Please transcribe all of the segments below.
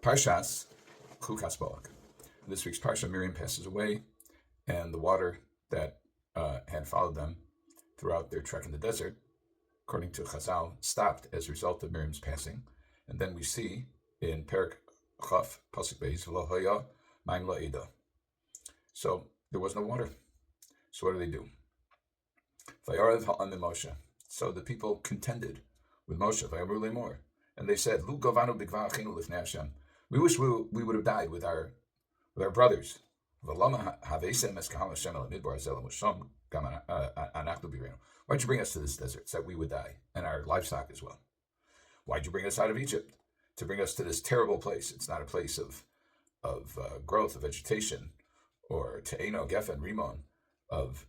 Parshas, Chukas-Balak. This week's Parsha, Miriam passes away, and the water that had followed them throughout their trek in the desert, according to Chazal, stopped as a result of Miriam's passing. And then we see in Perek Chaf, Pasuk Beis, V'lo haya ma'im la'eda. So there was no water. So what do they do? Vayarav ha'am Moshe. So the people contended with Moshe, Vayamru le'mor, and they said, Lu govanu b'gvar achinu lifnei Hashem. We wish we would have died with our brothers. Why'd you bring us to this desert so that we would die, and our livestock as well? Why'd you bring us out of Egypt to bring us to this terrible place? It's not a place of growth, of vegetation, or te'eno, gefen, rimon, of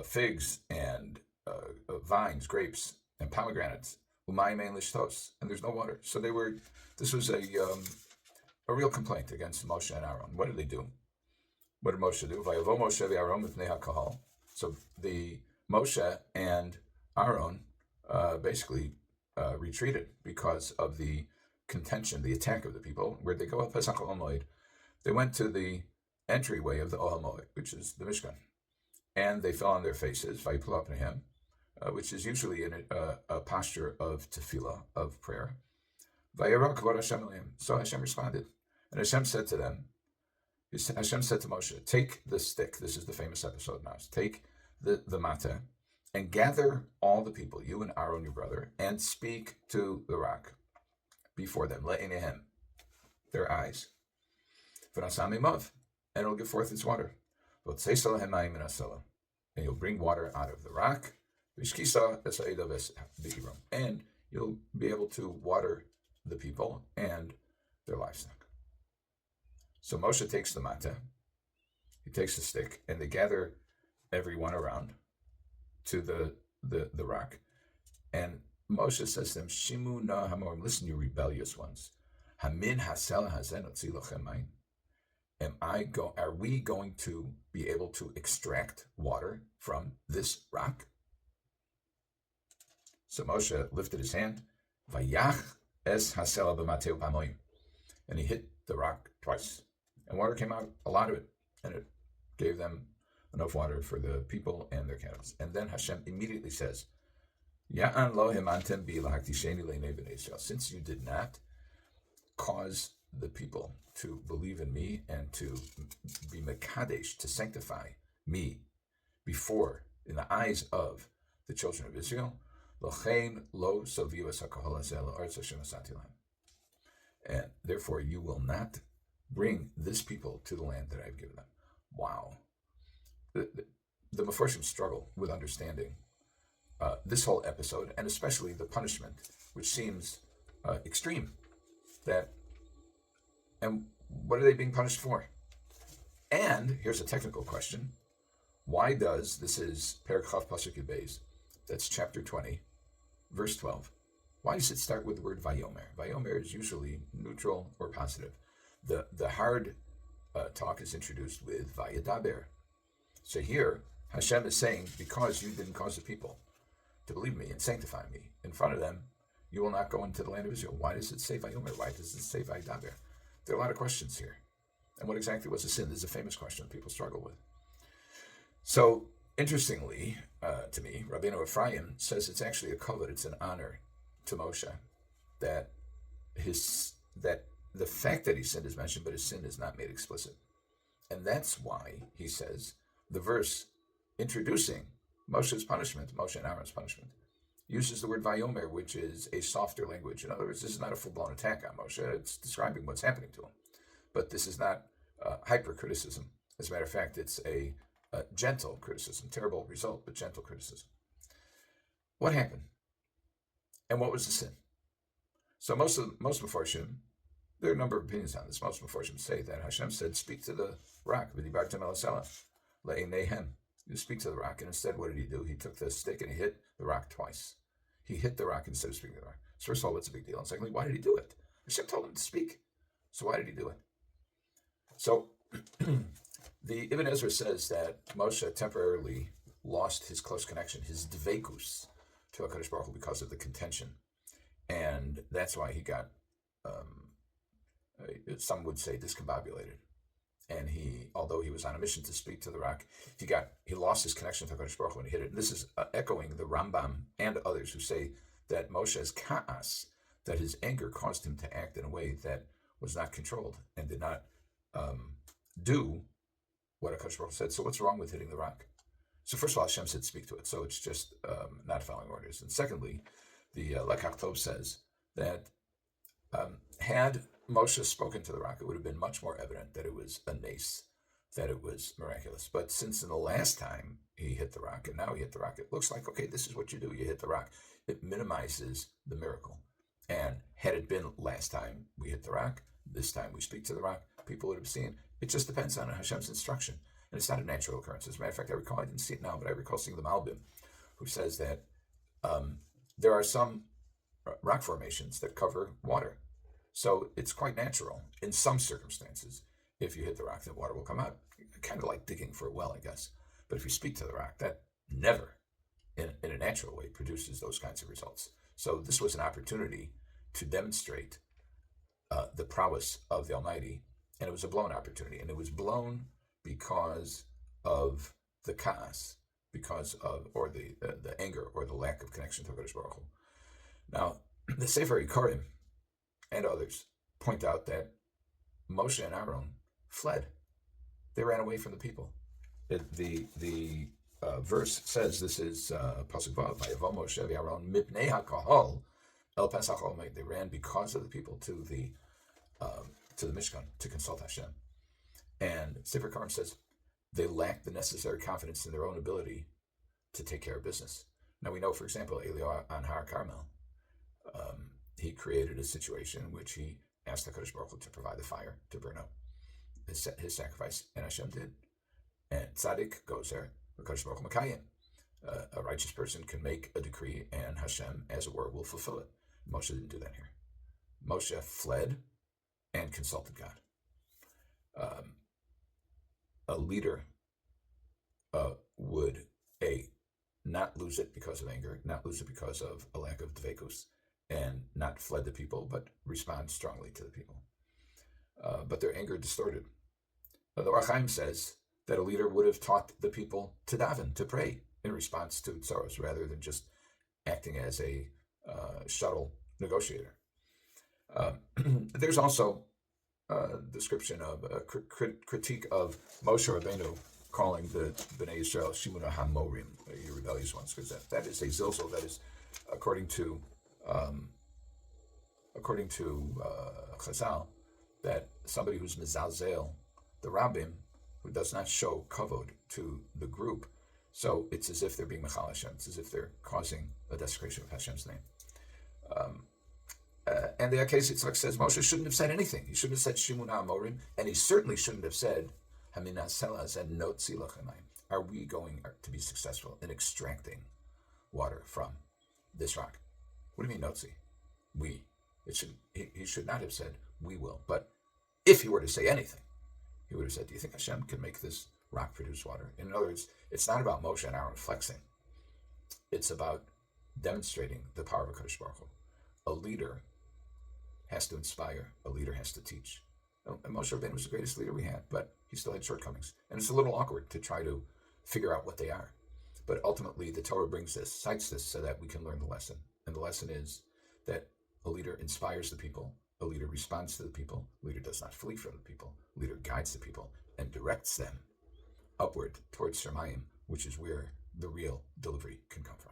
figs and vines, grapes, and pomegranates. Umayim ein lishtos, and there's no water. So this was a real complaint against Moshe and Aharon. What did they do? What did Moshe do? Vayavo Moshe v'Aharon mipnei hakahal. So the Moshe and Aharon basically retreated because of the contention, the attack of the people. Where'd they go? Pesach Omoed. They went to the entryway of the Ohel Moed, which is the Mishkan, and they fell on their faces. Vayipul apnehem, which is usually in a posture of tefillah, of prayer. Vayera kavod Hashem elim. So Hashem responded, and Hashem said to them, Hashem said to Moshe, take the stick. This is the famous episode now. Take the mateh and gather all the people, you and Aharon, your brother, and speak to the rock before them. Le'enehem, their eyes. V'nasam imav, and it'll give forth its water. V'tzeisa lehem mayim min hasela, and you'll bring water out of the rock. V'shkisa esa'eda v'hiram, and you'll be able to water the people and their livestock. So Moshe takes the mateh, he takes the stick, and they gather everyone around to the rock. And Moshe says to them, Shimu na hamorim, listen, you rebellious ones. Hamin hasel hazen otzi lochem mayim. Are we going to be able to extract water from this rock? So Moshe lifted his hand, Vayach es hasel b'mateu pamoyim, and he hit the rock twice. And water came out, a lot of it, and it gave them enough water for the people and their cattle. And then Hashem immediately says, Ya'an lo himantem bi lahaktisheni le'nei b'nei Yisrael. Since you did not cause the people to believe in me and to be mekadesh, to sanctify me before, in the eyes of the children of Israel, lochein lo soviu es hakahol hazeh la'aretz Hashem asati lahem. And therefore you will not bring this people to the land that I've given them. Wow. The Meforshim struggle with understanding this whole episode, and especially the punishment, which seems extreme. And what are they being punished for? And here's a technical question. Why does, this is Perek Chaf Pasuk Beis, that's chapter 20, verse 12. Why does it start with the word Vayomer? Vayomer is usually neutral or positive. The hard talk is introduced with Vayadaber. So here, Hashem is saying, because you didn't cause the people to believe me and sanctify me in front of them, you will not go into the land of Israel. Why does it say Vayomer? Why does it say Vayadaber? There are a lot of questions here. And what exactly was the sin? This is a famous question people struggle with. So, interestingly, to me, Rabbeinu Efrayim says it's actually a kavod, it's an honor to Moshe that the fact that he sinned is mentioned, but his sin is not made explicit. And that's why he says the verse introducing Moshe's punishment, Moshe and Aaron's punishment, uses the word Vayomer, which is a softer language. In other words, this is not a full-blown attack on Moshe. It's describing what's happening to him. But this is not hyper-criticism. As a matter of fact, it's a gentle criticism. Terrible result, but gentle criticism. What happened? And what was the sin? So most Meforshim, there are a number of opinions on this. Most Meforshim say that Hashem said, speak to the rock. You speak to the rock. And instead, what did he do? He took the stick and he hit the rock twice. He hit the rock instead of speaking to the rock. So first of all, what's a big deal? And secondly, why did he do it? Hashem told him to speak. So why did he do it? So the Ibn Ezra says that Moshe temporarily lost his close connection, his dveikus, to HaKadosh Baruch Hu because of the contention. And that's why he got some would say discombobulated. And although he was on a mission to speak to the rock, he lost his connection to HaKadosh Baruch Hu when he hit it. And this is echoing the Rambam and others who say that Moshe's ka'as, that his anger caused him to act in a way that was not controlled and did not do what HaKadosh Baruch Hu said. So what's wrong with hitting the rock? So first of all, Hashem said speak to it. So it's just not following orders. And secondly, the Lekach Tov says that had Moshe spoken to the rock, it would have been much more evident that it was a nace, that it was miraculous. But since in the last time he hit the rock, and now he hit the rock, it looks like, okay, this is what you do. You hit the rock. It minimizes the miracle. And had it been last time we hit the rock, this time we speak to the rock, people would have seen. It just depends on Hashem's instruction. And it's not a natural occurrence. As a matter of fact, I didn't see it now, but I recall seeing the Malbim, who says that there are some rock formations that cover water. So it's quite natural in some circumstances. If you hit the rock, the water will come out. Kind of like digging for a well, I guess. But if you speak to the rock, that never, in a natural way, produces those kinds of results. So this was an opportunity to demonstrate the prowess of the Almighty, and it was a blown opportunity. And it was blown because of the ka'as, or the anger, or the lack of connection to HaKadosh Baruch Hu. Now, the Sefer Haikarim and others point out that Moshe and Aharon fled. They ran away from the people. The verse says, this is Pasuk Vav, Vayavom Moshe v'Aharon mipnei hakahol el Pesach Omeid. They ran because of the people to the Mishkan to consult Hashem. And Sefer Haikarim says they lacked the necessary confidence in their own ability to take care of business. Now we know, for example, Eliyahu on Har Carmel, he created a situation in which he asked HaKadosh Baruch Hu to provide the fire to burn up his sacrifice, and Hashem did. And Tzaddik goes there, HaKadosh Baruch Hu Makayim. A righteous person can make a decree, and Hashem, as it were, will fulfill it. Moshe didn't do that here. Moshe fled and consulted God. A leader would not lose it because of anger, not lose it because of a lack of dvekus, and not fled the people, but respond strongly to the people. But their anger distorted. The Chaim says that a leader would have taught the people to daven, to pray in response to tzaros, rather than just acting as a shuttle negotiator. There's also a description of a critique of Moshe Rabbeinu calling the Bnei Yisrael Shimuna HaMorim, you rebellious ones, because that is a zilzal. That is, according to Chazal, that somebody who's mezalzel, the Rabbim, who does not show kavod to the group, so it's as if they're being mechal Hashem. It's as if they're causing a desecration of Hashem's name. And the Akeidas Yitzchak says Moshe shouldn't have said anything. He shouldn't have said Shimun HaMorim, and he certainly shouldn't have said Hamina Selas and Not Tzilach Hamayim. Are we going to be successful in extracting water from this rock? What do you mean Notzi? We. He should not have said we will. But if he were to say anything, he would have said, do you think Hashem can make this rock produce water? In other words, it's not about Moshe and Aharon flexing. It's about demonstrating the power of HaKadosh Baruch Hu. A leader has to inspire. A leader has to teach. And Moshe Rabbeinu was the greatest leader we had, but he still had shortcomings. And it's a little awkward to try to figure out what they are. But ultimately, the Torah cites this so that we can learn the lesson. And the lesson is that a leader inspires the people. A leader responds to the people. A leader does not flee from the people. A leader guides the people and directs them upward towards Shemayim, which is where the real delivery can come from.